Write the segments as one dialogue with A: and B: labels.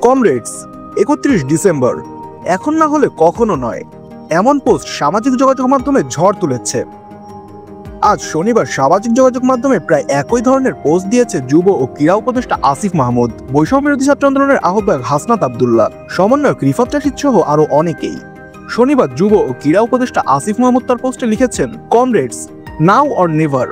A: Comrades 31 December, এখন না হলে কখনো নয়, এমন পোস্ট সামাজিক যোগাযোগ মাধ্যমে ঝড় তুলেছে। আজ শনিবার সামাজিক যোগাযোগ মাধ্যমে প্রায় একই ধরনের পোস্ট দিয়েছে যুব ও ক্রীড়া উপদেষ্টা আসিফ মাহমুদ, বৈষম্য বিরোধী ছাত্র আন্দোলনের আহ্বায়ক হাসনাত আব্দুল্লাহ, সমন্বয়ক রিফাত রাশিদ সহ আরো অনেকেই। শনিবার যুব ও ক্রীড়া উপদেষ্টা আসিফ মাহমুদ তার পোস্টে লিখেছেন, কমরেডস, নাও অর নেভার।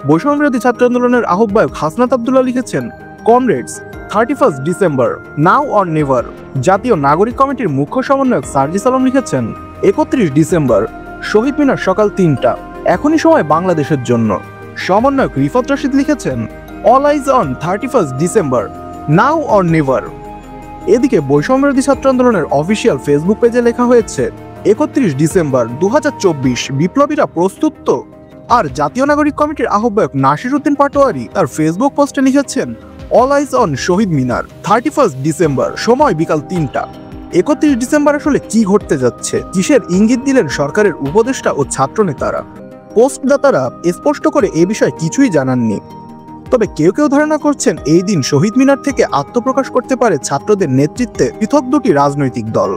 A: বৈষম্য বিরোধী ছাত্র আন্দোলনের আহ্বায়ক হাসনাত আব্দুল্লাহ লিখেছেন, comrades, 31 December, now or never. জাতীয় নাগরিক কমিটির মুখ্য সমন্বয়ক সার্জিস আলম লিখেছেন, 31 ডিসেম্বর, শহীদ মিনার সকাল 3টা, এখনই সময় বাংলাদেশের জন্য। সমন্বয়ক রিফাত রাশিদ লিখেছেন, all eyes on 31 December, now or never. এদিকে বৈষম্য বিরোধী ছাত্র আন্দোলনের অফিসিয়াল ফেসবুক পেজে লেখা হয়েছে, 31 ডিসেম্বর 2024, বিপ্লবীরা প্রস্তুত তো? আর জাতীয় নাগরিক কমিটির আহ্বায়ক নাসির উদ্দিন পাটোয়ারি তার ফেসবুক পোস্টে লিখেছেন, all eyes on Shaheed Minar, 31 December, সময় বিকাল 3টা। 31 ডিসেম্বর আসলে কি ঘটতে যাচ্ছে, কিসের ইঙ্গিত দিলেন সরকারের উপদেষ্টা ও ছাত্রনেতারা? পোস্টদাতারা স্পষ্ট করে এ বিষয়ে কিছুই জানাননি। তবে কেউ কেউ ধারণা করছেন, এই দিন শহীদ মিনার থেকে আত্মপ্রকাশ করতে পারে ছাত্রদের নেতৃত্বে পৃথক দুটি রাজনৈতিক দল।